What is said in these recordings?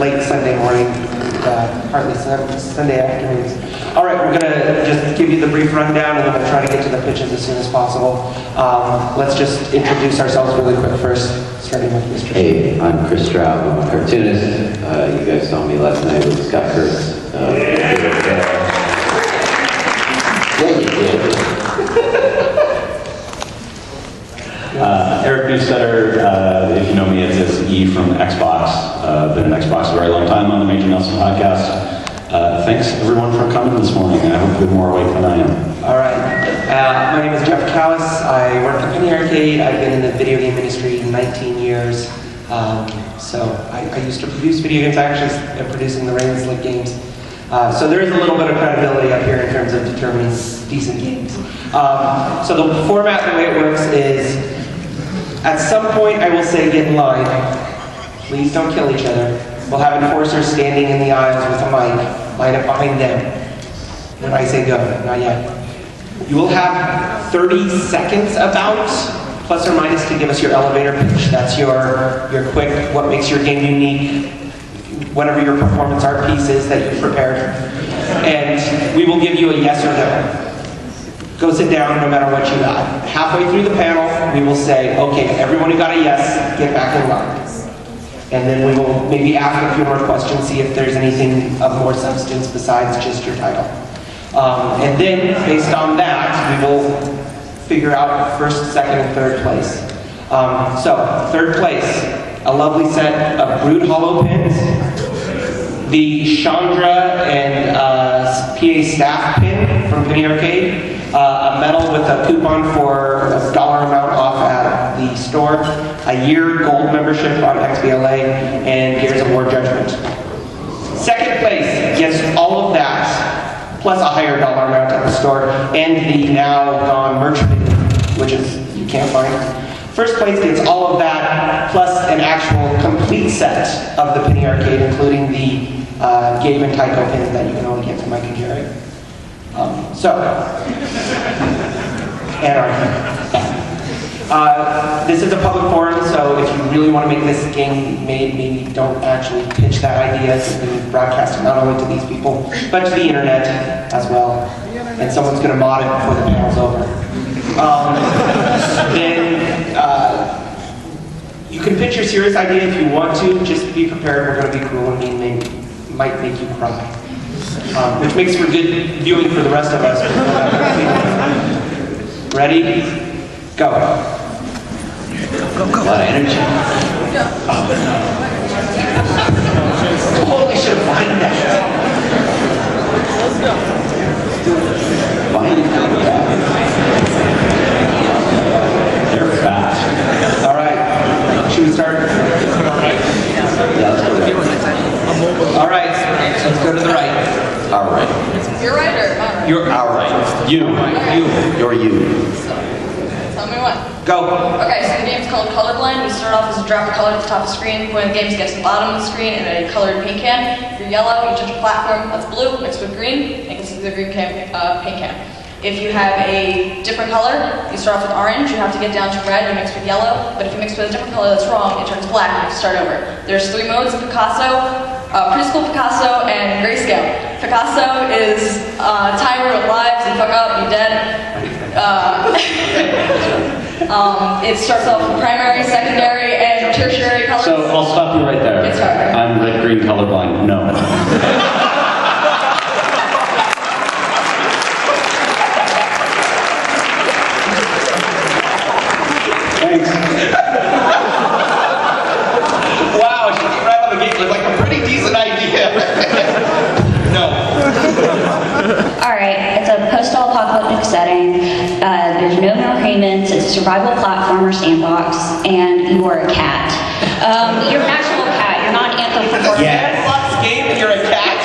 late Sunday morning, partly Sunday afternoons. All right, we're gonna just give you the brief rundown and then we'll try to get to the pitches as soon as possible. Let's just introduce ourselves really quick first, starting with Mr. Hey, I'm Chris Straub, I'm a cartoonist. You guys saw me last night with Scott Kurtz. Yeah, you did. Eric Newstetter, if you know me, it's E from Xbox. Been in Xbox a very long time on the Major Nelson podcast. Thanks everyone for coming this morning. I hope you're more awake than I am. All right. My name is Jeff Callis. I work at Penny Arcade. I've been in the video game industry 19 years. So I used to produce video games. I actually am producing the Rain Slick games. So there is a little bit of credibility up here in terms of determining decent games. So the format, the way it works is, at some point I will say get in line. Please don't kill each other. We'll have enforcers standing in the aisles with a mic. Line up behind them. When I say go, not yet. You will have 30 seconds about, plus or minus, to give us your elevator pitch. That's your quick, what makes your game unique, whatever your performance art piece is that you've prepared. And we will give you a yes or no. Go sit down no matter what you got. Halfway through the panel, we will say, okay, everyone who got a yes, get back in line. And then we will maybe ask a few more questions, see if there's anything of more substance besides just your title. And then, based on that, we will figure out first, second, and third place. So, third place, a lovely set of Brood Hollow pins, the Chandra and PA staff pin from Penny Arcade, a medal with a coupon for a dollar amount off at the store, a year gold membership on XBLA, and here's a War Judgment. Second place gets all of that, plus a higher dollar amount at the store, and the now gone merch bin, which is, you can't find. First place gets all of that, plus an actual complete set of the Penny Arcade, including the Gabe and Tycho pins that you can only get from Mike and Jerry. This is a public forum, so if you really want to make this game made, maybe don't actually pitch that idea. It's been broadcasted not only to these people, but to the internet as well. And someone's going to mod it before the panel's over. You can pitch your serious idea if you want to. Just be prepared. We're going to be cruel and mean. Might make you cry. Which makes for good viewing for the rest of us. Ready? Go. A lot of energy. Totally should have lined that. They're fast. All right. Should we start? Yeah, let's go there. All right. Let's go to the right. All right. You're right or not right? You're all right. You. You're you. Tell me what. Go. Okay, so the game's called Colorblind. You start off as a drop of color at the top of the screen. When the game gets to the bottom of the screen in a colored paint can. If you're yellow, you touch a platform that's blue mixed with green, and you can see the green paint can. If you have a different color, you start off with orange, you have to get down to red, you mix with yellow, but if you mix with a different color that's wrong, it turns black, you have to start over. There's 3 modes of Picasso, preschool Picasso, and grayscale. Picasso is timer with lives, you fuck up, you're dead. It starts off with primary, secondary, and tertiary colors. So I'll stop you right there. It's hard. I'm red-green colorblind. No. Thanks. Wow, she came right out of the gate with like a pretty decent idea. No. Alright, it's a post-apocalyptic setting. There's no more humans. It's a survival platformer sandbox, and you are a cat. You're an actual cat. You're not an anthropomorphic. Sandbox game and you're a cat?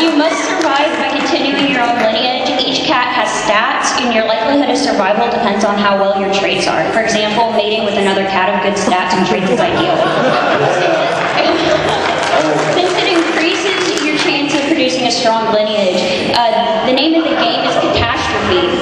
You must survive by continuing your own lineage. Each cat has stats, and your likelihood of survival depends on how well your traits are. For example, mating with another cat of good stats and traits is ideal. Since it increases your chance of producing a strong lineage, the name of the game is Catastrophe.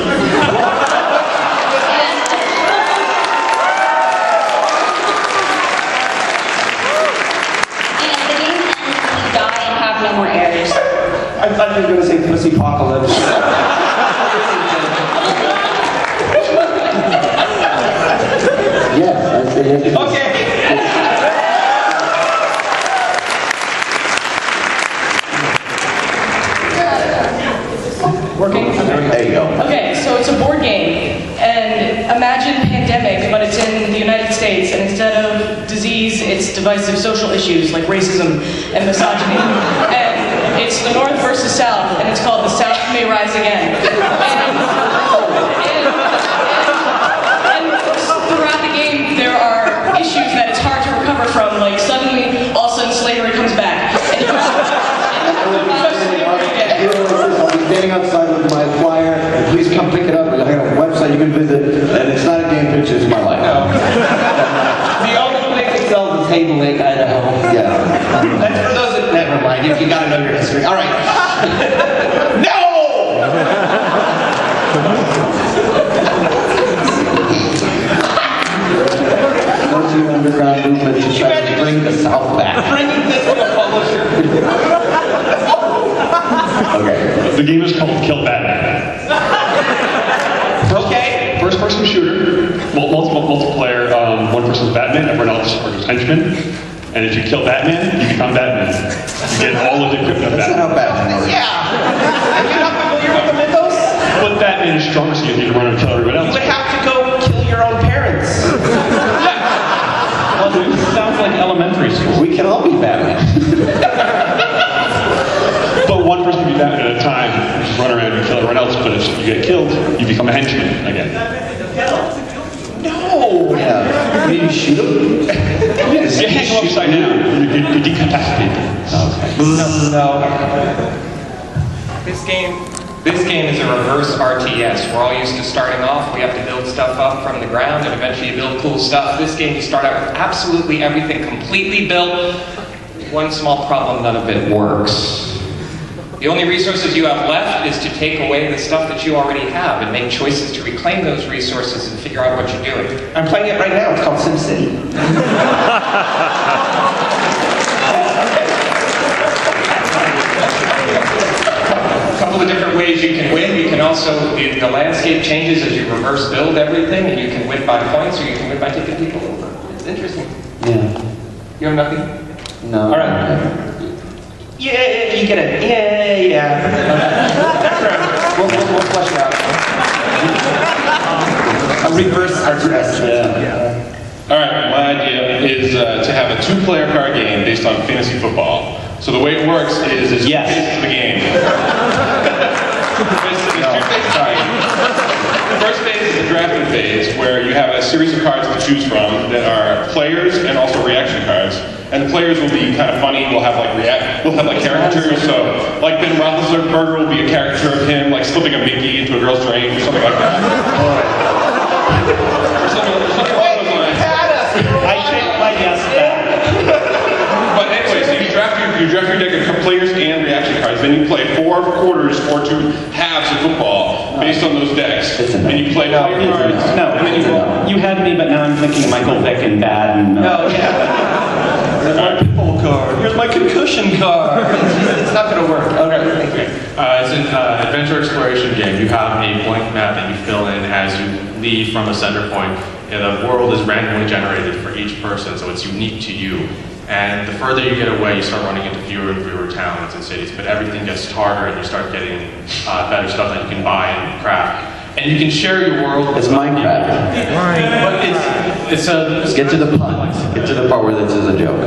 I thought you were going to say pussy apocalypse. Yes, I say yes. Okay. Working? There you go. Okay, so it's a board game, and imagine pandemic, but it's in the United States, and instead of disease, it's divisive social issues like racism and misogyny. And it's the North versus South, and it's called The South May Rise Again. And throughout the game, there are issues that it's hard to recover from, like suddenly, all of a sudden, slavery comes back. And you I'll be standing outside with my flyer, and please come pick it up. I have a website you can visit, and it's not a game picture, it's my life. No. The only place that sells is Hayden Lake, Idaho. Yeah. That's for those that never mind. You gotta know your history. All right. No! Don't you underground movement to try to bring the South back. Bringing this to a publisher. Okay. The game is called Kill Batman. Okay. First-person shooter, multiplayer. One person's Batman, everyone else is henchmen. And if you kill Batman, you become Batman. You get all of the equipment of That's not how Batman. Batman works. Yeah. Are you not familiar with the mythos? But Batman is stronger, so you need to run and kill everyone You else. would have to go kill your own parents. Well, this sounds like elementary school. We can all be Batman. But one person can be Batman at a time. You just run around and kill everyone else. But if you get killed, you become a henchman again. No. Yeah. Can you shoot him? Yes, you hang them upside down. You decapitate them. No. This game is a reverse RTS. We're all used to starting off. We have to build stuff up from the ground, and eventually you build cool stuff. This game, you start out with absolutely everything completely built. One small problem, none of it works. The only resources you have left is to take away the stuff that you already have and make choices to reclaim those resources and figure out what you're doing. I'm playing it right now. It's called SimCity. A couple of different ways you can win. You can also, the landscape changes as you reverse build everything, and you can win by points or you can win by taking people over. It's interesting. Yeah. You have nothing? No. All right. Yeah, you get it. Yeah. We'll flush it out. A reverse RTS. All right, my idea is to have a two-player card game based on fantasy football. So the way it works is there's two phases to the game. There's two phases to the game. The first phase is the drafting phase, where you have a series of cards to choose from that are players and also reaction cards. And the players will be kind of funny. We'll have like caricatures. So like Ben Roethlisberger will be a caricature of him, like slipping a Mickey into a girl's drink or something like that. Or something along those lines. I take my guess back. But anyway, so you draft your deck of players and reaction cards. Then you play 4 quarters or 2 halves of football based on those decks. And you play player cards. No, and then you had me, but now I'm thinking Michael Vick and Bad and... No, yeah. Here's my pitbull card. Here's my concussion card. It's not going to work. Okay. It's an adventure exploration game. You have a blank map that you fill in as you leave from a center point. And the world is randomly generated for each person, so it's unique to you. And the further you get away, you start running into fewer and fewer towns and cities, but everything gets harder and you start getting better stuff that you can buy and craft. And you can share your world. It's Minecraft. But it's Get to the pun. Get to the part where this is a joke.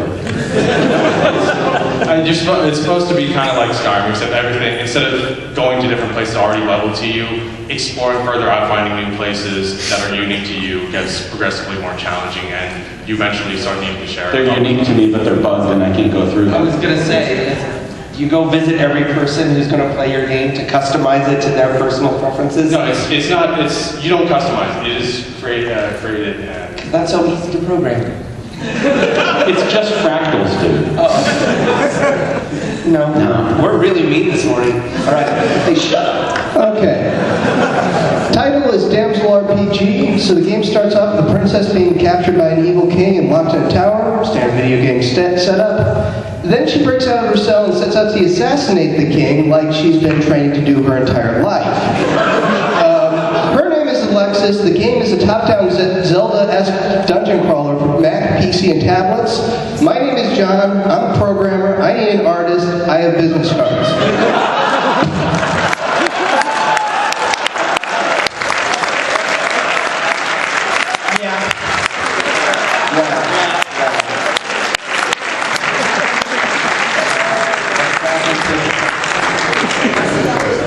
It's supposed to be kind of like Skyrim, except everything, instead of going to different places already leveled to you, exploring further out, finding new places that are unique to you gets progressively more challenging, and you eventually start needing to share. They're unique to me, but they're bugged and I can't go through I them. was going to say, you go visit every person who's going to play your game to customize it to their personal preferences. No, it's not. You don't customize it. It is created. And That's so easy to program. It's just fractals, dude. No. We're really mean this morning. All right. Hey, shut up. Okay. Title is Damsel RPG. So the game starts off with the princess being captured by an evil king and locked in a tower, standard video game setup. Then she breaks out of her cell and sets out to assassinate the king like she's been trained to do her entire life. Her name is Alexis. The game is a top-down Zelda-esque dungeon crawler for Mac, PC, and tablets. My name is John. I'm a programmer. I need an artist. I have business cards.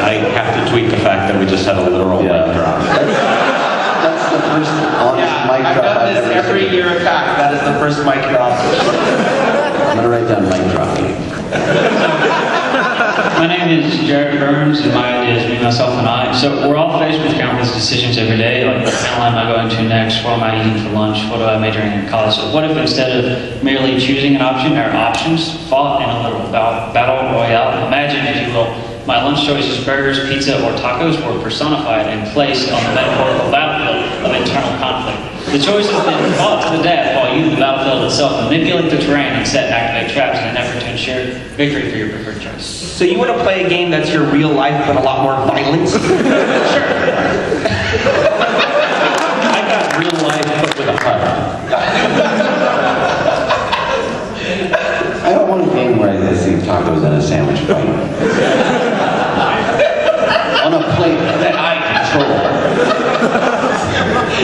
I have to tweet the fact that we just had a literal mic drop. That's the first honest mic I've drop done I've this ever every seen. year at PAX. That is the first mic drop. I'm gonna write down mic drop. My name is Jared Burns, and my idea is me, myself, and I. So we're all faced with countless decisions every day, like what channel am I going to next, what am I eating for lunch, what do I major in college. So what if instead of merely choosing an option, our options fought in a little battle royale? Imagine, if you will, my lunch choices, burgers, pizza, or tacos, were personified and placed on the metaphorical battlefield of internal conflict. The choices then fought to the death while you, the battlefield itself, manipulate the terrain and set and activate traps in an effort to ensure victory for your preferred choice. So you want to play a game that's your real life but a lot more violent? Sure. I got real life, but with a heart. I don't want a game where I see tacos and a sandwich fight. On a plate that I control.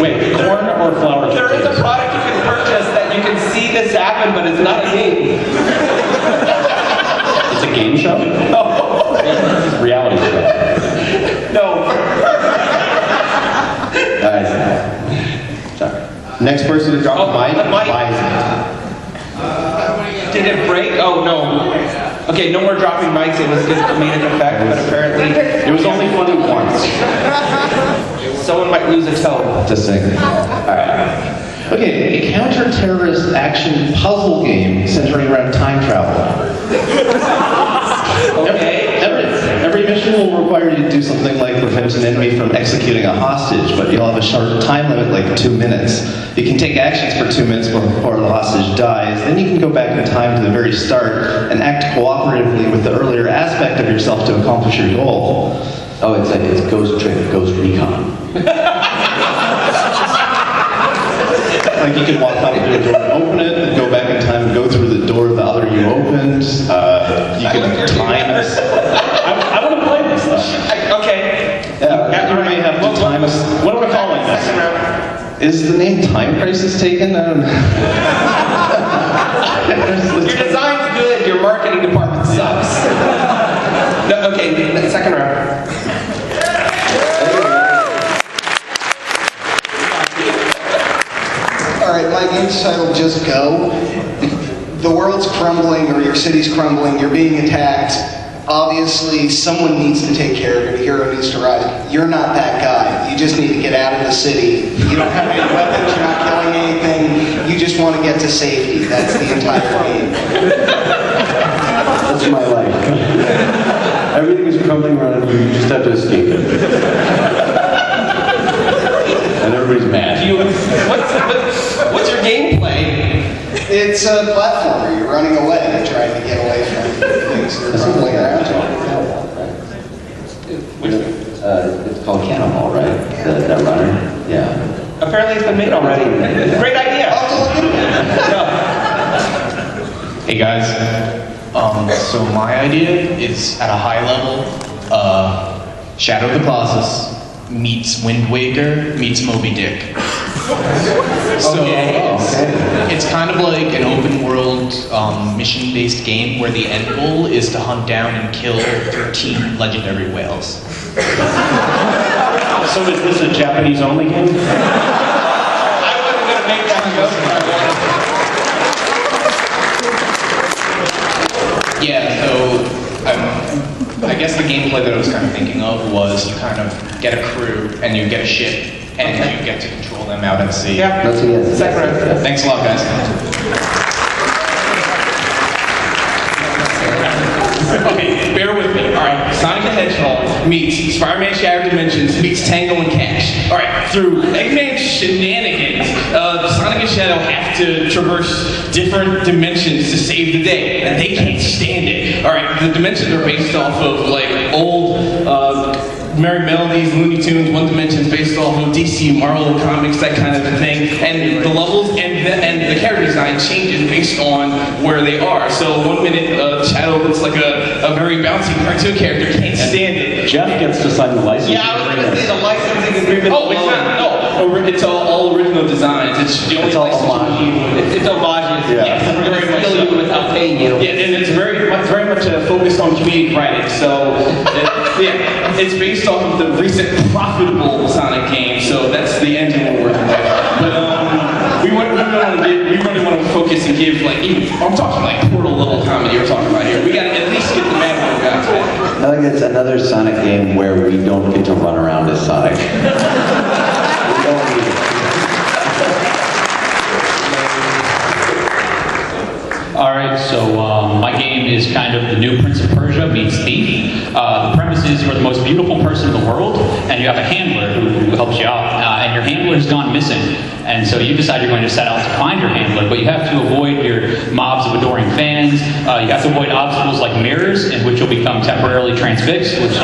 Wait, corn or flour? There is a product you can purchase that you can see this happen, but it's not a game. It's a game show? No. It's a reality show. No. Guys, sorry. Next person to drop the mic, the mic. buys Did it break? Oh, no. Okay, no more dropping mics. It was just comedic effect, but apparently It was only funny once. someone might lose a toe. Just saying. Alright. Okay, a counter-terrorist action puzzle game centering around time travel. Okay. Every mission will require you to do something like prevent an enemy from executing a hostage, but you'll have a short time limit, like 2 minutes. You can take actions for 2 minutes before the hostage dies, then you can go back in time to the very start and act cooperatively with the earlier aspect of yourself to accomplish your goal. Oh, it's Ghost Trick, Ghost Recon. Like you can walk out through a door and open it, and go back in time and go through the door the other you opened. You can time us. I want to play this though. Okay. Yeah, you may have to time us. What are we calling this? Second round. Is the name Time Crisis taken? I don't know. Your design's good. Your marketing department sucks. No, okay, second round. Alright, my game's titled Just Go. The world's crumbling, or your city's crumbling, you're being attacked. Obviously, someone needs to take care of it, a hero needs to rise. You're not that guy. You just need to get out of the city. You don't have any weapons, you're not killing anything. You just want to get to safety. That's the entire game. That's my life. Everything is crumbling around you, you just have to escape it. And everybody's mad. What's your gameplay? It's a platformer. You're running away. You're trying to get away from things that are crumbling around you. It's called Cannonball, right? That runner? Yeah. Apparently it's been made already. Great idea. Hey guys, so my idea is at a high level, Shadow of the Colossus meets Wind Waker meets Moby Dick. So it's kind of like an open world mission-based game where the end goal is to hunt down and kill 13 legendary whales. So is this a Japanese only game? I wasn't going to make that joke. Yeah, so I guess the gameplay that I was kind of thinking of was you kind of get a crew and you get a ship and you get to control them out at sea. Yeah. Second round. Thanks a lot, guys. Okay, bear with me. All right, Sonic the Hedgehog meets Spider-Man Shattered Dimensions meets Tango and Cash. All right, through Eggman shenanigans. Sonic and Shadow have to traverse different dimensions to save the day, and they can't stand it. All right, the dimensions are based off of like old Merry Melodies, Looney Tunes. One dimension's based off of DC, Marvel comics, that kind of thing. And the levels and the character design changes based on where they are. So 1 minute Shadow looks like a very bouncy cartoon character, can't stand it. Jeff gets to sign the license. Yeah, I was going to say the licensing agreement. Oh, it's not. No, it's all original designs. It's the only license. It's homages. Yeah. Yes, very much Steal you without paying you. Yeah, and it's very much focused on comedic writing. So, yeah, it's based off of the recent profitable Sonic game. So that's the engine we're working with. But we really want to focus and give I'm talking like Portal level comedy we're talking about here. We got to at least get the man we got today. I think it's another Sonic game where we don't get to run around as Sonic. We don't need it. All right, so my game is kind of the new Prince of Persia meets Thief. The premise is you're the most beautiful person in the world, and you have a handler who helps you out, and your handler's gone missing. And so you decide you're going to set out to find your handler, but you have to avoid your mobs of adoring fans. You have to avoid obstacles like mirrors, in which you'll become temporarily transfixed, which,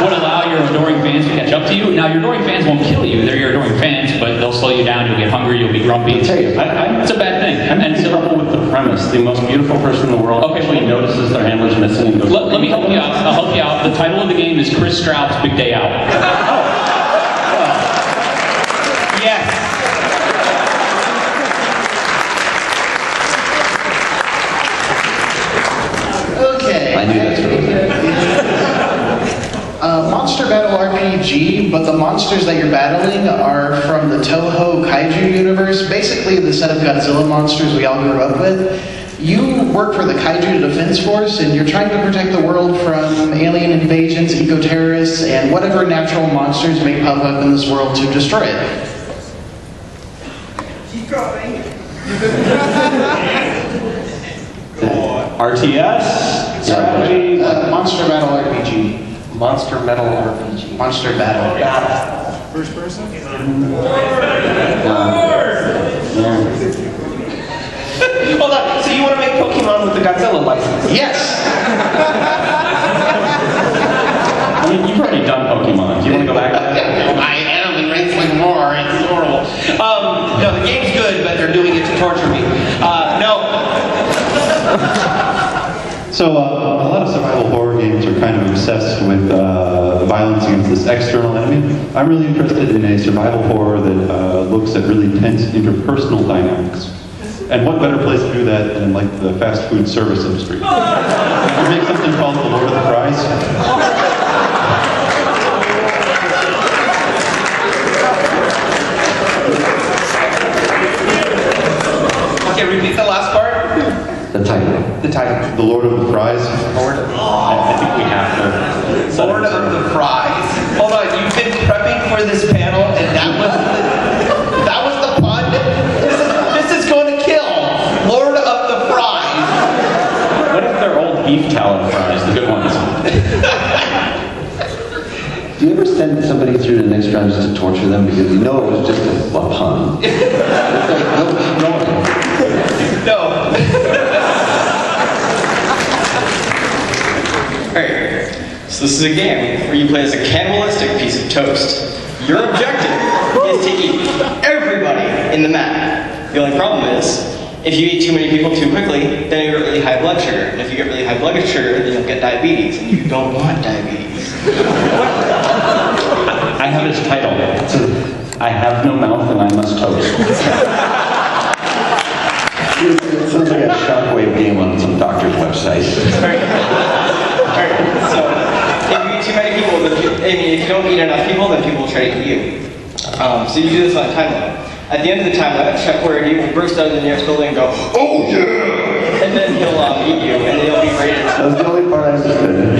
would allow your adoring fans to catch up to you. Now, your adoring fans won't kill you. They're your adoring fans, but they'll slow you down. You'll get hungry. You'll be grumpy. I'll tell you, it's a bad thing. I'm in trouble with the premise. The most beautiful person in the world actually notices their handler's missing and goes, let me help you out. I'll help you out. The title of the game is Chris Stroud's Big Day Out. Yes. Okay. I knew that's what it was. Monster Battle RPG, but the monsters that you're battling are from the Toho Kaiju universe, basically the set of Godzilla monsters we all grew up with. You work for the Kaiju Defense Force, and you're trying to protect the world from alien invasions, eco-terrorists, and whatever natural monsters may pop up in this world to destroy it. Keep going. RTS? Strategy? Monster Battle RPG. Monster Metal RPG. Monster Battle. First person? Hold on, so you want to make Pokemon with the Godzilla license? Yes! I mean, you've already done Pokemon. Do you want to go back to that? I am in Wrestling War, it's horrible. No, the game's good, but they're doing it to torture me. No. So a lot of survival horror games are kind of obsessed with violence against this external enemy. I'm really interested in a survival horror that looks at really tense interpersonal dynamics. And what better place to do that than like the fast food service industry? We make something called the Lord of the Fries. Okay, repeat the last part. The title. The title. The Lord of the Fries. Lord of I think we have to. Lord of the Fries. Hold on, you've been prepping for this panel, and that was the pun? This is going to kill. Lord of the Fries. What if they're old beef talon fries, the good ones? Do you ever send somebody through the next round just to torture them because you know it was just a pun? It's like, No. Alright, so this is a game where you play as a cannibalistic piece of toast. Your objective is to eat everybody in the map. The only problem is, if you eat too many people too quickly, then you get really high blood sugar. And if you get really high blood sugar, then you'll get diabetes, and you don't want diabetes. I have his title. I have no mouth and I must toast. It sounds like a shockwave game on some doctor's website. Alright, so if you eat too many people, if you don't eat enough people, then people will try to eat you. So you do this on a time limit. At the end of the time limit, Chef Warrior will burst out of the nearest building and go, "Oh yeah!" And then he'll eat you, and then you'll be rated. That was the only part I understood.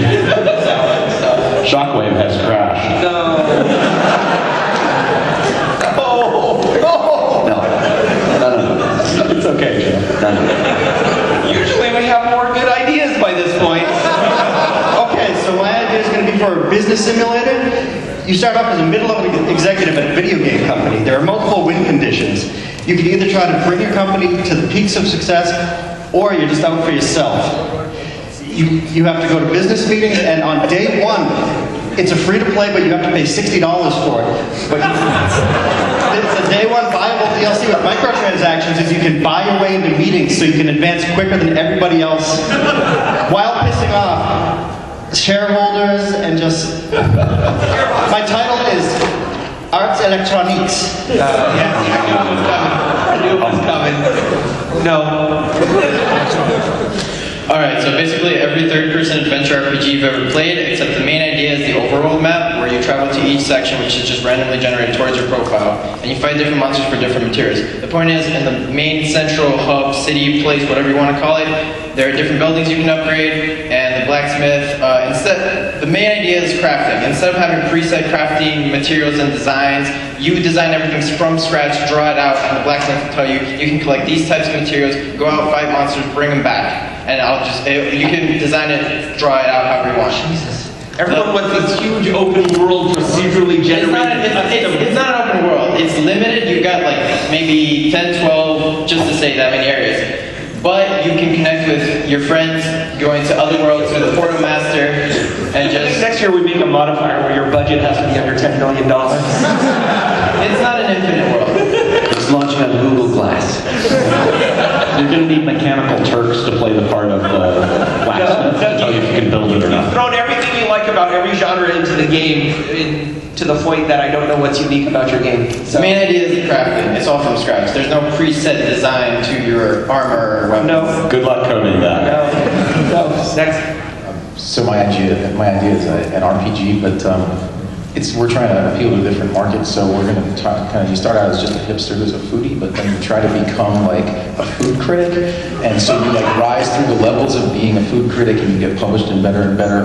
Shockwave has crashed. No. No. It's okay, Jeff. Usually we have more good ideas by this point. Okay, so my idea is going to be for a business simulator. You start off as a middle-level executive at a video game company. There are multiple win conditions. You can either try to bring your company to the peaks of success, or you're just out for yourself. You have to go to business meetings, and on day one, it's a free-to-play, but you have to pay $60 for it. But it's a day one viable DLC with microtransactions is you can buy your way into meetings so you can advance quicker than everybody else while pissing off shareholders and just... My title is Arts Electroniques. I knew it was coming. No. Alright, so basically every third-person adventure RPG you've ever played, except the main idea is the overworld map, where you travel to each section, which is just randomly generated towards your profile, and you fight different monsters for different materials. The point is, in the main central hub, city, place, whatever you want to call it, there are different buildings you can upgrade, and the blacksmith, the main idea is crafting. Instead of having preset crafting materials and designs, you design everything from scratch, draw it out, and the blacksmith will tell you, you can collect these types of materials, go out, fight monsters, bring them back. And you can design it, draw it out however you want. Jesus. Everyone wants this huge open world procedurally generated. It's not an open world. It's limited. You've got like maybe 10, 12, just to say that many areas. But you can connect with your friends, going to other worlds through the Portal Master, and just... Next year we make a modifier where your budget has to be under $10 million. It's not an infinite world. It's launching on Google Glass. You're going to need mechanical Turks to play the part of blacksmith to tell you if you can build it or not. You've thrown everything you like about every genre into the game, to the point that I don't know what's unique about your game. So. The main idea is the crafting. It's all from scratch. There's no preset design to your armor or weapons. No. Good luck coding that. No. Next. So my idea is an RPG, but we're trying to appeal to different markets. So we're going to you start out as just a hipster who's a foodie, but then you try to become like a food critic, and so you like rise through the levels of being a food critic, and you get published in better and better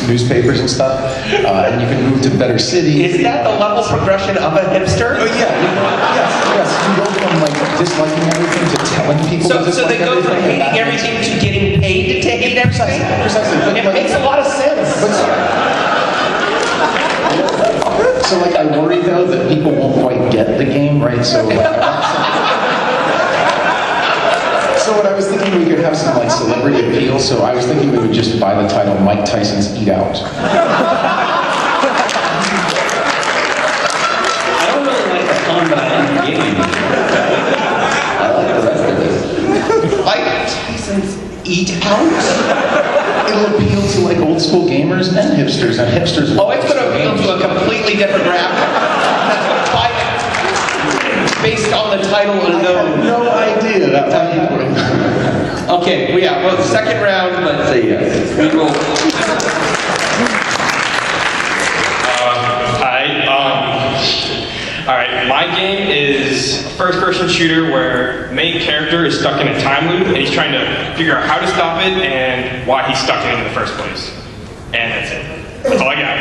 newspapers and stuff, and you can move to better cities. Is that the level progression of a hipster? Oh yeah, yes. You go from like disliking everything to telling people. So they go from hating everything to getting paid to hate everything. Precisely. It makes a lot of sense. So like I worry though that people won't quite get the game, right? So like, so what I was thinking we could have some like celebrity appeal. So I was thinking we would just buy the title Mike Tyson's Eat Out. I don't really like the combat in the game. I like the rest of this. Mike Tyson's Eat Out? It'll appeal to like old school gamers and hipsters, and hipsters. Oh, it's going to appeal to a completely different graphic. That's what buy it based on the title alone. I have no idea that Okay, well, second round, let's say yes. We will. Alright, my game is a first-person shooter where main character is stuck in a time loop and he's trying to figure out how to stop it and why he's stuck in the first place. And that's it. That's all I got.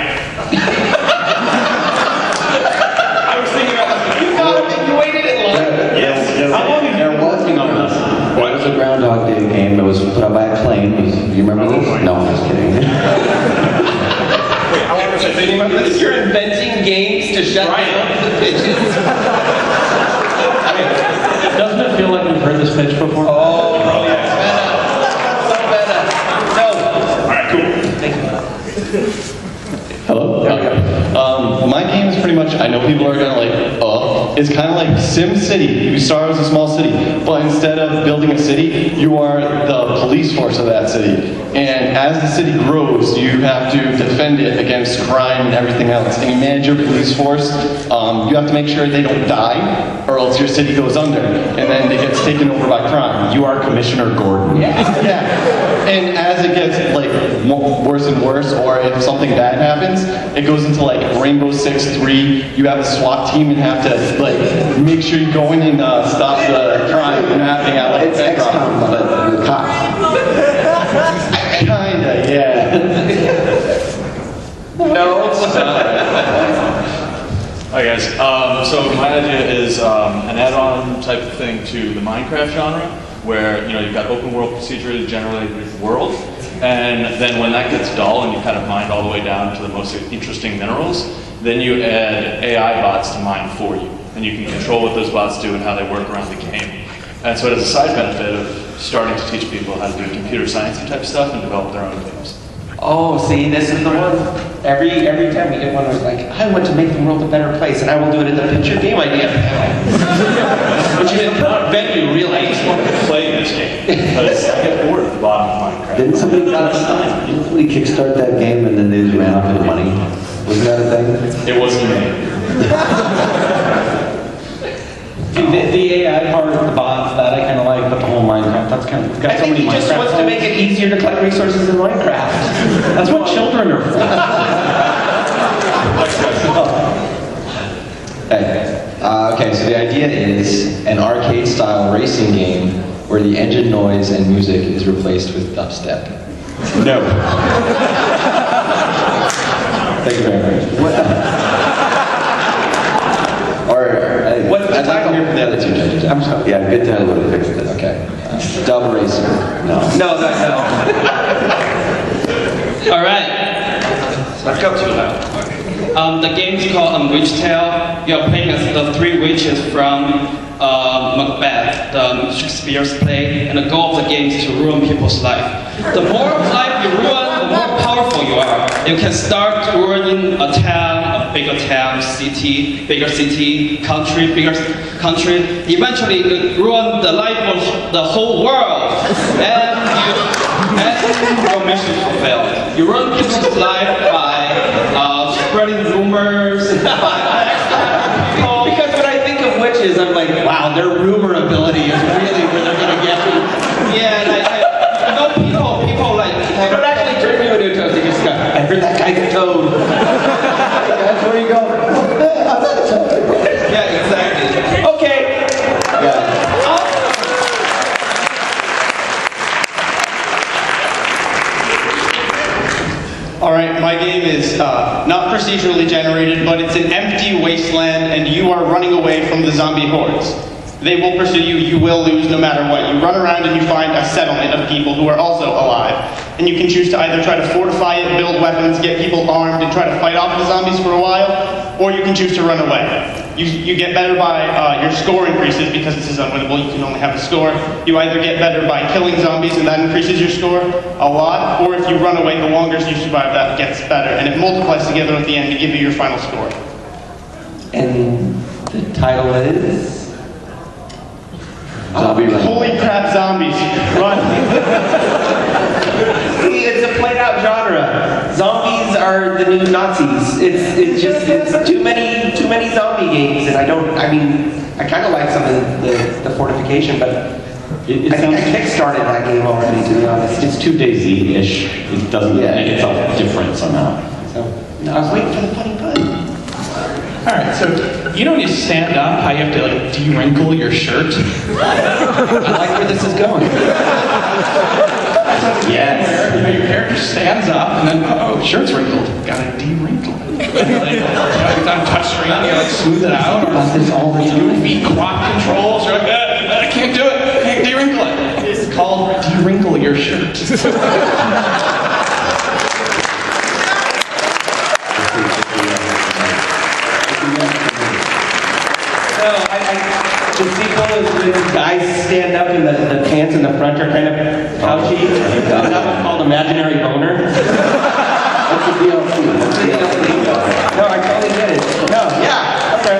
I was thinking about that. You waited in line. Yes. How long have you been working on this? It was a Groundhog Day game that was put up by a plane. Do you remember this? No, I'm just kidding. Wait, how long was I thinking about this? You're inventing games to shut down the pitches. Doesn't it feel like we've heard this pitch before? Oh, yeah. So better. No. Alright, cool. Thank you. Hello? My game is pretty much, I know people are gonna it's kind of like Sim City. You start as a small city, but instead of building a city, you are the police force of that city. And as the city grows, you have to defend it against crime and everything else. And you manage your police force. You have to make sure they don't die, or else your city goes under, and then it gets taken over by crime. You are Commissioner Gordon. Yeah. And as it gets worse and worse, or if something bad happens, it goes into like Rainbow 6-3. You have a SWAT team and have to make sure you go in and stop the crime from happening at like It's XCOM, but with cops. Kinda, yeah. No. Hi guys, so my idea is an add-on type of thing to the Minecraft genre, where you've got open world procedurally generated world, and then when that gets dull and you kind of mine all the way down to the most interesting minerals, Then you add AI bots to mine for you, and you can control what those bots do and how they work around the game. And so it has a side benefit of starting to teach people how to do computer science type stuff and develop their own games. Oh, see, this is the one. Every time we get one, we're like, I want to make the world a better place, and I will do it in the picture game idea panel. Which is not venue, really. I just want to play this game because I get bored at the bottom of Minecraft. Didn't somebody kickstart that game and then they just ran out of money? Was that a thing? It wasn't me. The AI part, the bots, that I kind of like, but the whole Minecraft, that's kind of, got I so think many he just Minecraft wants to make it easier to collect resources in Minecraft. That's what children are for. Okay, so the idea is an arcade-style racing game where the engine noise and music is replaced with dubstep. No. Thank you very much. What's the title? Hear from the other two judges. I'm sorry. Yeah, good title would have fixed it. Okay. Dub Racer. No. No. All right. Let's go. The game is called Witch Tale. You're playing as the three witches from Macbeth, the Shakespeare's play, and the goal of the game is to ruin people's life. The more life you ruin, the more powerful you are. You can start ruining a town, a bigger town, city, bigger city, country, bigger country. Eventually, you ruin the life of the whole world, and your mission is fulfilled. You ruin people's life by spreading rumors, Because when I think of witches, I'm like, wow, their rumor ability is really where they're gonna get me. Yeah, I know people like. They don't actually turn you into a toad. They just go, I heard that guy's a toad. That's where you go. I'm not a toad. Yeah, exactly. Okay. Yeah. All right, my game is not procedurally generated, but it's an empty wasteland, and you are running away from the zombie hordes. They will pursue you, you will lose no matter what. You run around and you find a settlement of people who are also alive. And you can choose to either try to fortify it, build weapons, get people armed, and try to fight off the zombies for a while, or you can choose to run away. You get better by, your score increases because this is unwinnable, you can only have a score. You either get better by killing zombies and that increases your score a lot, or if you run away, the longer you survive, that gets better. And it multiplies together at the end to give you your final score. And the title is? Zombie Run. Holy crap, zombies. Run. See, it's a played out genre. Zombies are the new Nazis. It's too many zombie games, and I kind of like some of the fortification, but I think I kickstarted that game already, to be honest. It's too DayZ-ish. It doesn't make itself different somehow. So, I was waiting for the funny pun. Alright, so you know when you stand up, how you have to like de-wrinkle your shirt? I like where this is going. Yes. Your character stands up and then, oh, shirt's wrinkled. Gotta de-wrinkle it. It's on touchscreen, you gotta like smooth it out. Or this all the time. Feet quad controls, you're like, I can't do it. I can't de-wrinkle it. It's called de-wrinkle your shirt. The sequel is when guys stand up and the pants in the front are kind of pouchy. That was called Imaginary Boner. What's the DLC? No, I totally get it. No, yeah. Okay.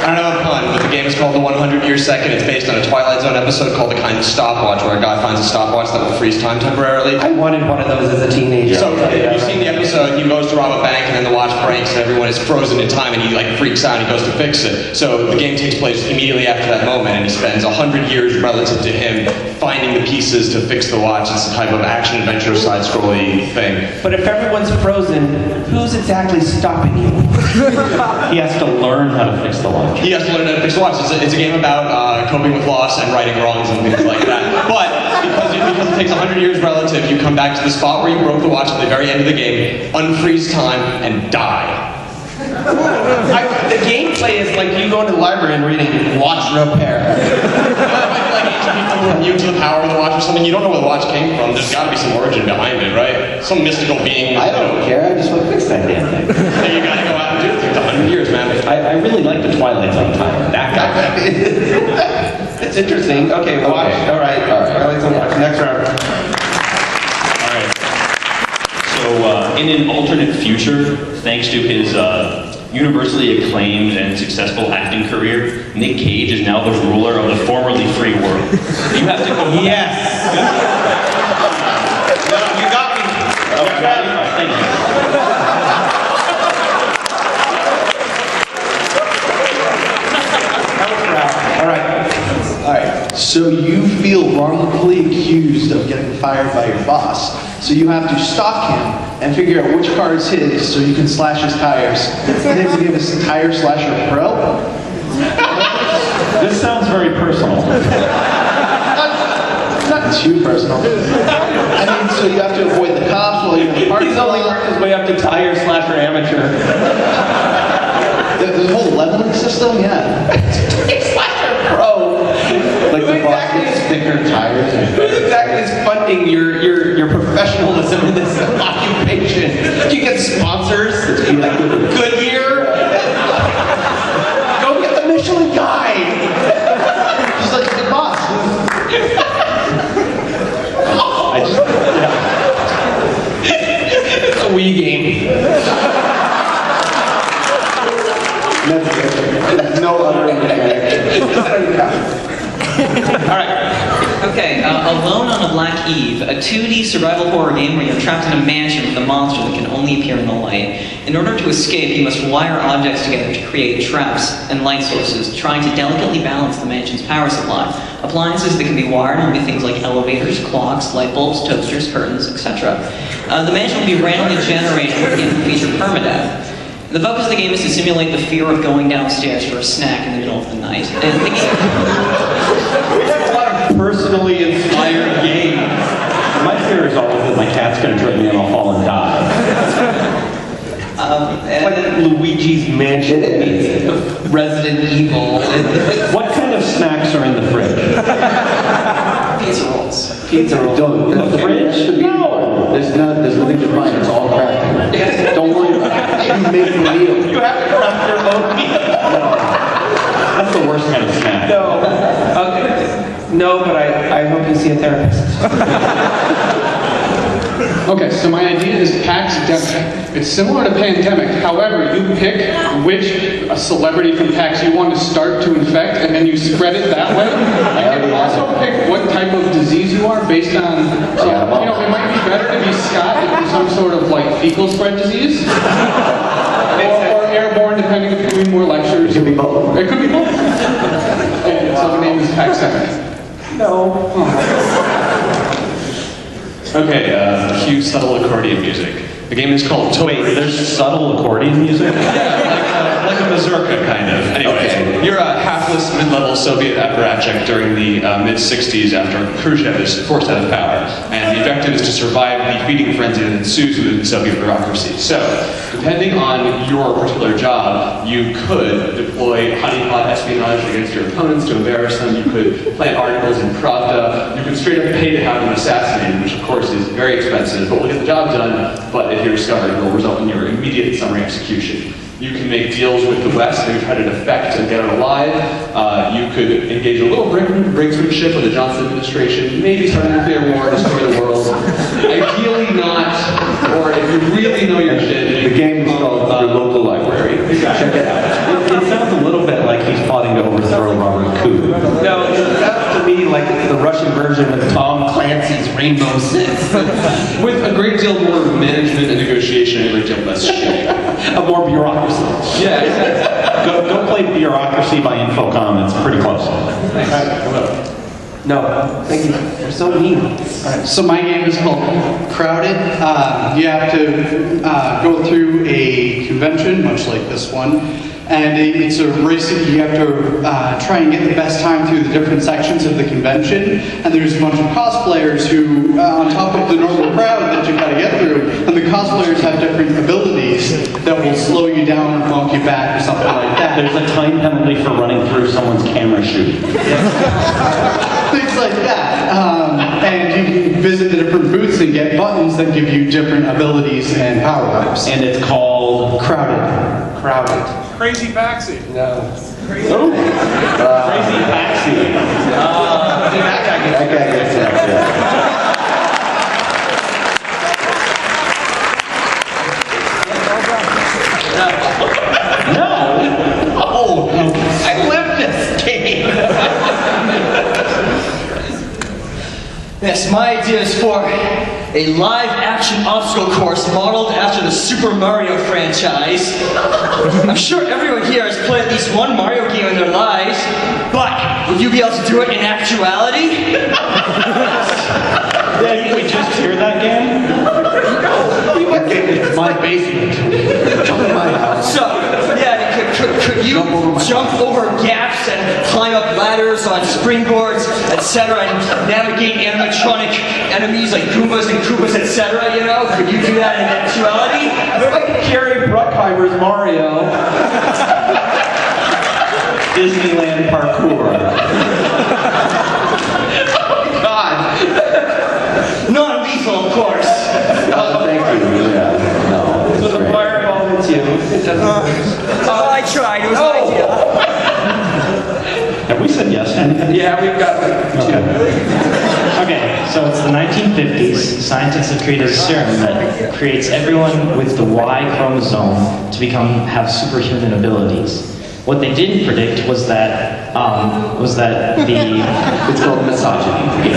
I don't know a pun, but the game is called The 100-Year Second. It's based on a Twilight Zone episode called The Kind of Stopwatch, where a guy finds a stopwatch that will freeze time temporarily. I wanted one of those as a teenager. So, if you've seen the episode, he goes to rob a bank and then the watch breaks and everyone is frozen in time and he like freaks out and he goes to fix it. So the game takes place immediately after that moment and he spends 100 years relative to him finding the pieces to fix the watch. It's a type of action-adventure side-scrolling thing. But if everyone's frozen, who's exactly stopping you? He has to learn how to fix the watch. He has to learn how to fix the watch. It's a game about coping with loss and righting wrongs and things like that. But because it takes 100 years relative, you come back to the spot where you broke the watch at the very end of the game, unfreeze time, and die. The gameplay is like you going to the library and reading Watch Repair. Like some people who are mute to the power of the watch or something. You don't know where the watch came from. There's got to be some origin behind it, right? Some mystical being. I don't care. I just want to fix that damn thing. And you got to go out and do it. It's 100 years, man. I really like the Twilight Zone timer. That guy. It's interesting. Okay, watch. Okay. All right. Twilight Zone watch. Next round. All right. So, in an alternate future, thanks to his universally acclaimed and successful acting career, Nick Cage is now the ruler of the formerly free world. You have to go. Yes. You got me. Okay. Thank you. All right. So you feel wrongfully accused of getting fired by your boss. So you have to stalk him and figure out which car is his so you can slash his tires. His name's name is Tire Slasher Pro. This sounds very personal. Not too personal. I mean, so you have to avoid the cops while you're in the parking lot. He's only worked his way up to Tire Slasher Amateur. There's a whole leveling system, yeah. Tire Slasher Pro. Like the boss gets thicker tires. Who exactly is funding your professionalism in this occupation? Do you get sponsors? Like Goodyear? Go get the Michelin Guide. He's like the boss. I just, It's a Wii game. No other Alright. Okay, Alone on a Black Eve, a 2D survival horror game where you're trapped in a mansion with a monster that can only appear in the light. In order to escape, you must wire objects together to create traps and light sources, trying to delicately balance the mansion's power supply. Appliances that can be wired will be things like elevators, clocks, light bulbs, toasters, curtains, etc. The mansion will be randomly generated with the feature permadeath. The focus of the game is to simulate the fear of going downstairs for a snack in the middle of the night. And the game... a lot of personally inspired games. My fear is always that my cat's going to trip me and I'll fall and die. Like Luigi's Mansion, Resident Evil. What kind of snacks are in the fridge? Pizza rolls. Pizza rolls. Don't. The fridge? No. There's nothing to find. It's all crafted. Don't worry about it. You make the meal. You have to craft your own meal. No. That's the worst kind of snack. No. Okay. No, but I hope you see a therapist. Okay, so my idea is PAX Demic. It's similar to Pandemic. However, you pick which celebrity from PAX you want to start to infect, and then you spread it that way. And you also pick what type of disease you are based on. So, you know, it might be better to be Scott if you're some sort of like fecal spread disease, or airborne, depending if you're doing more lectures. It could be both. It could be both. And so the name is PAX Demic. No. Okay, cue subtle accordion music. The game is called Wait, there's subtle accordion music? Yeah, like a mazurka, kind of. Anyway, you're a hapless mid-level Soviet apparatchik during the mid-60s after Khrushchev is forced out of power, and the objective is to survive the feeding frenzy that ensues within the Soviet bureaucracy. So, depending on your particular job, you could deploy honeypot espionage against your opponents to embarrass them, you could plant articles in Pravda, you could straight up pay to have them assassinated, which of course is very expensive, but will get the job done, but if you're discovered, it will result in your immediate summary execution. You can make deals with the West, maybe try to defect and get out alive. You could engage in a little brinksmanship with the Johnson administration, maybe start a nuclear war, destroy the world. Ideally not, or if you really know your shit. The game is called The Local Library. Check it out. It sounds a little bit like he's plotting to overthrow Robert Coup. No, it sounds to me like the Russian version of Tom Clancy's Rainbow Six. With a great deal more management and negotiation and a great deal less shit. A more bureaucracy. Yeah, exactly. Go play Bureaucracy by Infocom, it's pretty close. No, thank you. You're so mean. Alright, so my game is called Crowded. You have to go through a convention, much like this one, and it's a race that you have to try and get the best time through the different sections of the convention. And there's a bunch of cosplayers who, on top of the normal crowd that you gotta get through, and the cosplayers have different abilities that will slow you down or bump you back or something like that. There's a time penalty for running through someone's camera shoot. Things like that. And you can visit the different booths and get buttons that give you different abilities and power-ups. And it's called Crowded. Crowded. Crazy Paxi. No. Crazy Paxi. That guy gets that, yeah. No! Oh, I live this game! Yes, my idea is for a live-action obstacle course modeled after the Super Mario franchise. I'm sure everyone here has played at least one Mario game in their lives, but will you be able to do it in actuality? Did we just hear that game? It's my basement. Jump in my house. So, yeah, could you jump over gaps and climb up ladders on springboards, etc., and navigate animatronic enemies like Goombas and Koopas, etc., you know? Could you do that in actuality? like Jerry Bruckheimer's Mario. Disneyland parkour. God. Non-lethal, of course. Thank you. Yeah. No. With a fireball into you. I tried. It was an idea. Have we said yes to anything? Yeah, we've got like two. Okay, so it's the 1950s. Scientists have created a serum that creates everyone with the Y chromosome to have superhuman abilities. What they didn't predict was that It's called misogyny.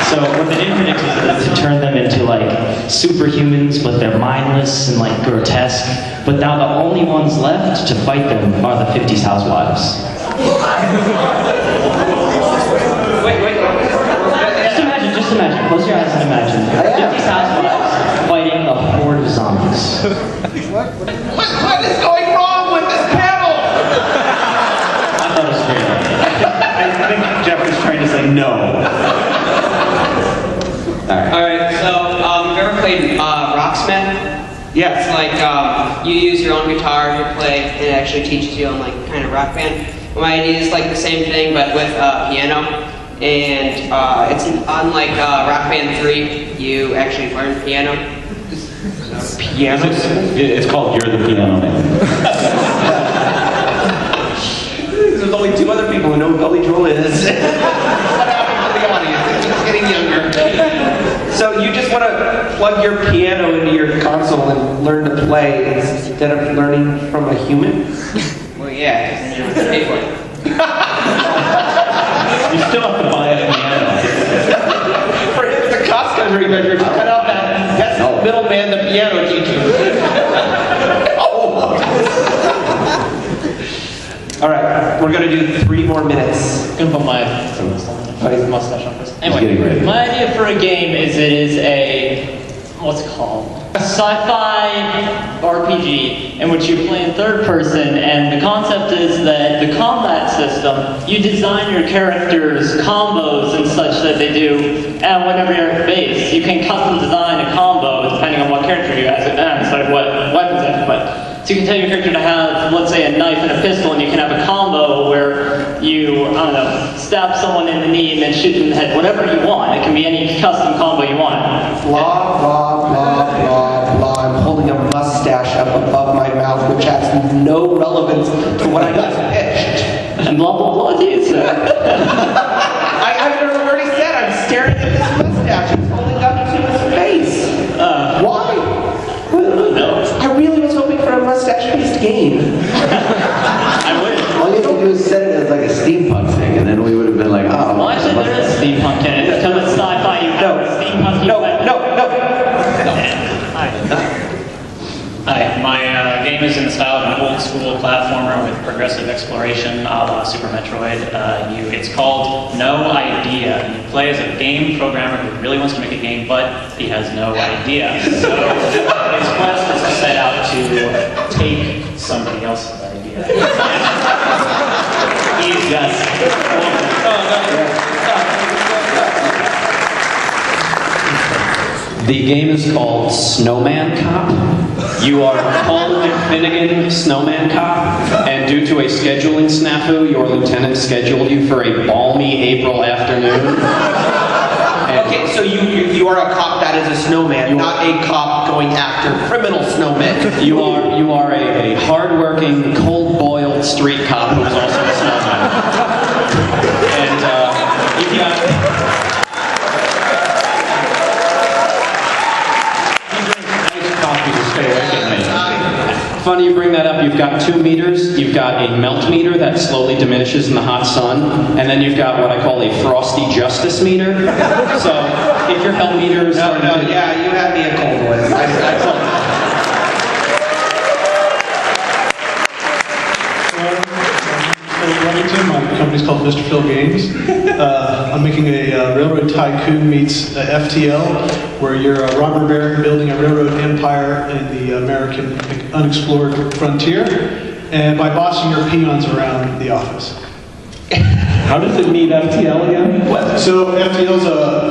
So what they didn't predict was to turn them into like superhumans, but they're mindless and like grotesque. But now the only ones left to fight them are the 50s housewives. Just imagine, close your eyes and imagine. 50s housewives fighting a horde of zombies. What is going wrong with this panel? I thought it was great. I think Jeff was trying to say no. Alright, so have you ever played Rocksmith? Yeah. It's like you use your own guitar, you play, and it actually teaches you on like kind of Rock Band. My idea is like the same thing but with piano. And it's unlike Rock Band 3, you actually learn piano. Piano? It's called You're the Piano Man. There's only two other people who know who Billy Joel is. The audience, it's just getting younger. So you just want to plug your piano into your console and learn to play instead of learning from a human? Well, yeah, you have to pay for it. You still have to buy a piano. For him, the cost country measure to cut out that's the middleman, the piano teacher. All right, we're going to do 3 more minutes. I'm gonna put my mustache on first. Getting ready. Anyway, my idea for a game is it is a, what's it called? A sci-fi RPG in which you play in third person, and the concept is that the combat system, you design your characters' combos and such that they do, and whenever you're at base, you can custom design a combo depending on what character you have, it's like what weapons you have to play. So you can tell your character to have, let's say, a knife and a pistol, and you can have a combo where you, I don't know, stab someone in the knee and then shoot them in the head, whatever you want. It can be any custom combo you want. Blah, blah, blah, blah, blah. I'm holding a mustache up above my mouth, which has no relevance to what I just pitched. And blah, blah, blah to you, sir. I've already said I'm staring at this mustache. It's holding up to his face. Why? No. I really was hoping for a mustache-based game. I would. All you have to do is set it as like a steampunk thing, and then we would have been like, oh. Well, actually, there is steampunk in it. Because it's sci-fi, you have steampunk. No. Hi, my game is in the style of an old school platformer with progressive exploration, a la Super Metroid. It's called No Idea. You play as a game programmer who really wants to make a game, but he has no idea. So his quest is to set out to take somebody else's idea. He's just... The game is called Snowman Cop. You are Cole McFinnigan, Snowman Cop, and due to a scheduling snafu, your lieutenant scheduled you for a balmy April afternoon. Okay, so you are a cop that is a snowman, not a cop going after criminal snowmen. You are a hard-working, cold-boiled street cop who is also a snowman. And you've got... Funny you bring that up. You've got 2 meters. You've got a melt meter that slowly diminishes in the hot sun, and then you've got what I call a frosty justice meter. So if your hell meter is starting to... Yeah, you had me a cold one. I felt My company's called Mr. Phil Games. I'm making a Railroad Tycoon meets FTL, where you're a robber baron building a railroad empire in the American unexplored frontier, and by bossing your peons around the office. How does it meet FTL again? So FTL's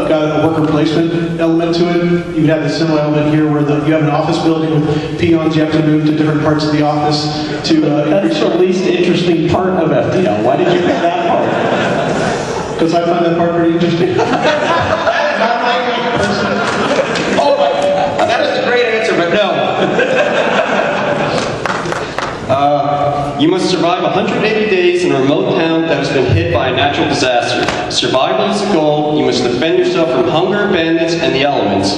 got a worker placement element to it. You would have the similar element here where you have an office building with peons you have to move to different parts of the office to... That's the least interesting part of FTL. Why did you pick that part? Because I find that part pretty interesting. Oh my God, that is a great answer, but no. You must survive 180 days in a remote town that has been hit by a natural disaster. Survival is the goal. You must defend yourself from hunger, bandits, and the elements.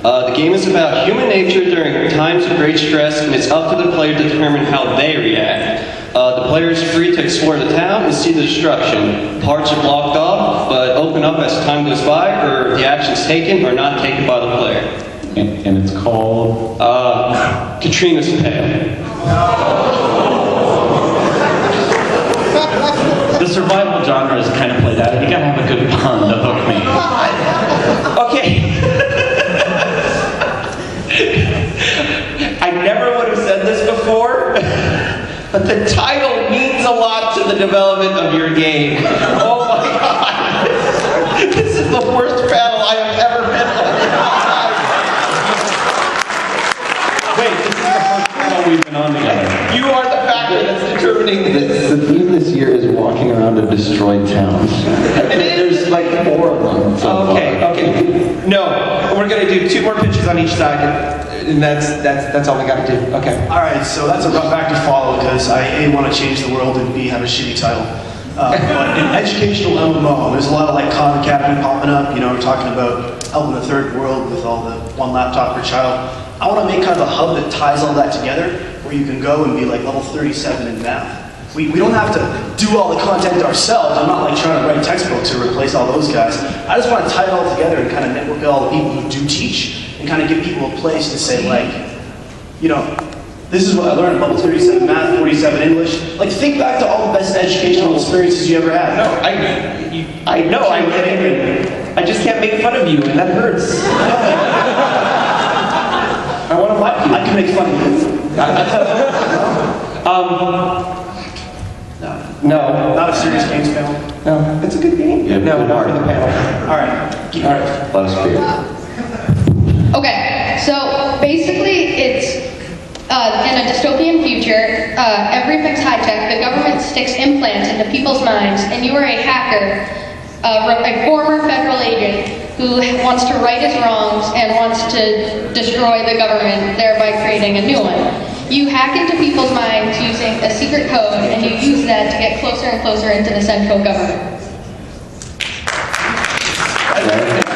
The game is about human nature during times of great stress, and it's up to the player to determine how they react. The player is free to explore the town and see the destruction. Parts are blocked off, but open up as time goes by, or the actions taken or not taken by the player. And it's called? Katrina's Tale. The survival genre is kind of played out. You gotta have a good pun to hook me. Okay. I never would have said this before, but the title means a lot to the development of your game. Oh my God. This is the worst battle I have ever been on. Wait, this is the first battle we've been on together. You are the factor that's determining this. The theme this year is walking around a destroyed town. There's like 4 of them. Okay. No, we're gonna do 2 more pitches on each side, and that's all we gotta do. Okay. Alright, so that's a rough act to follow because I A, want to change the world, and B, have a shitty title. But in educational MMO, there's a lot of like Khan Academy popping up. You know, we're talking about helping the third world with all the 1 laptop per child. I want to make kind of a hub that ties all that together, where you can go and be like level 37 in math. We don't have to do all the content ourselves. I'm not like trying to write textbooks or replace all those guys. I just want to tie it all together and kind of network all the people who do teach and kind of give people a place to say like, you know, this is what I learned, level 37 math, 47 English. Like think back to all the best educational experiences you ever had. No, I know, I just can't make fun of you, and that hurts. I want to like you. I can make fun of you. No. Not a serious games panel? No, it's a good game. Yeah, no, not for the panel. Alright. All right. Let us be. Okay, so basically it's in a dystopian future, everything's high-tech, the government sticks implants into people's minds, and you are a hacker, a former federal agent who wants to right his wrongs and wants to destroy the government, thereby creating a new one. You hack into people's minds using a secret code, and you use that to get closer and closer into the central government.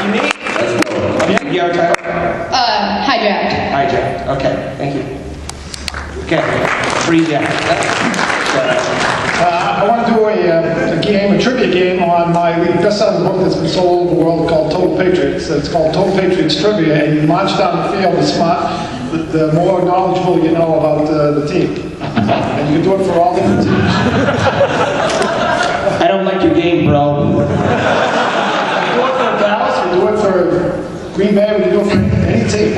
Unique. Yeah, title? Hijacked. Hijacked. Okay, thank you. Okay, free Jack. I want to do a game, a trivia game on my best-selling book that's been sold all over the world called Total Patriots. It's called Total Patriots Trivia, and you march down the field the more knowledgeable you know about the team. And you can do it for all different teams. I don't like your game, bro. We can do it for Dallas, we do it for Green Bay, we can do it for any team.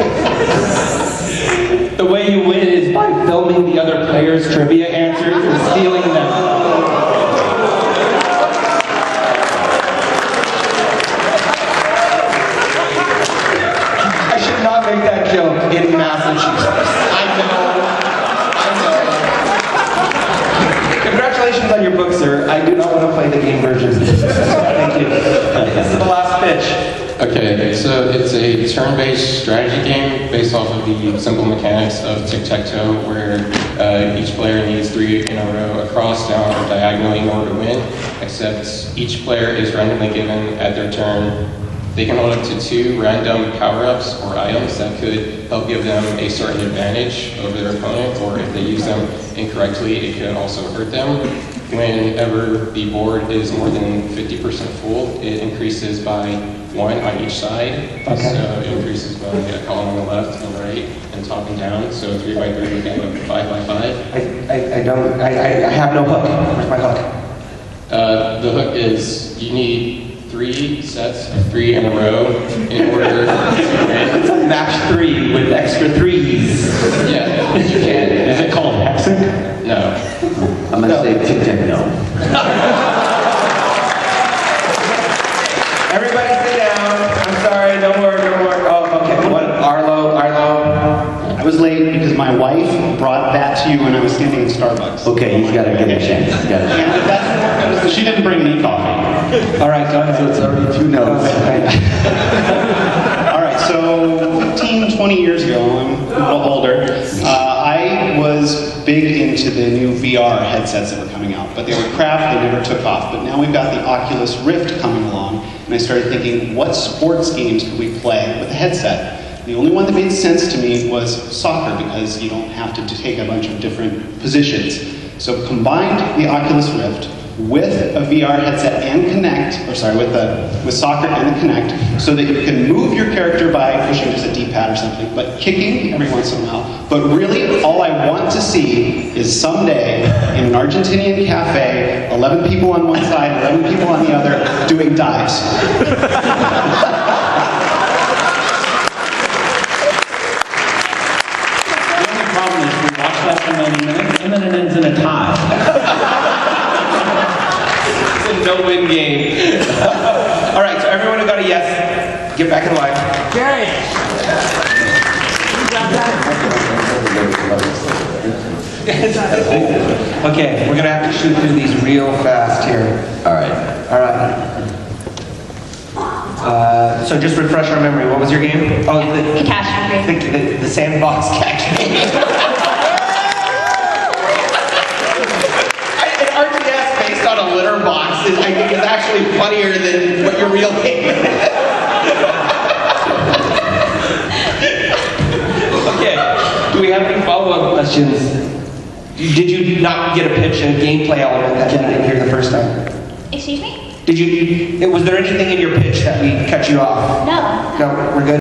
The way you win is by filming the other players' trivia answers and stealing them. I should sir. I do not want to play the game version. Thank you. This is the last pitch. Okay, so it's a turn-based strategy game based off of the simple mechanics of tic-tac-toe, where each player needs 3 in a row across, down, or diagonally in order to win, except each player is randomly given at their turn. They can hold up to 2 random power-ups or items that could help give them a certain advantage over their opponent, or if they use them incorrectly, it could also hurt them. Whenever the board is more than 50% full, it increases by 1 on each side. Okay. So it increases by a column on the left and right, and top and down. So 3 by 3 would get like 5 by 5. I have no hook. Where's my hook? The hook is you need 3 sets of 3 in a row in order to win. Match 3 with extra 3s. Yeah, you can. Is it called hexing? No. I'm gonna say tic-tac-no. Everybody sit down. I'm sorry, don't worry. Oh, okay. What? Arlo. I was late because my wife brought that to you when I was standing in Starbucks. Okay, he's gotta get a chance. He's got a chance. She didn't bring me coffee. All right, go ahead. So it's already 2 no's. All right, so 15, 20 years ago, I'm a little older, I was big into the new VR headsets that were coming out, but they were crap, they never took off. But now we've got the Oculus Rift coming along, and I started thinking, what sports games could we play with a headset? The only one that made sense to me was soccer, because you don't have to take a bunch of different positions. So combined the Oculus Rift with a VR headset and Kinect, with soccer and the Kinect, so that you can move your character by pushing just a D-pad or something, but kicking every once in a while. But really, all I want to see is someday in an Argentinian cafe, 11 people on one side, 11 people on the other, doing dives. The only problem is we watch that for 90 minutes and then it ends in a tie. It's a no-win game. All right, so everyone who got a yes, get back in line. Jerry! Okay, we're gonna have to shoot through these real fast here. All right. All right. So just refresh our memory. What was your game? Oh, The catch the sandbox catch game. An RTS based on a litter box I think is actually funnier than what your real game is. Okay. Do we have any follow-up questions? Did you not get a pitch, a gameplay element that you didn't hear the first time? Excuse me? Was there anything in your pitch that we cut you off? No. No, we're good.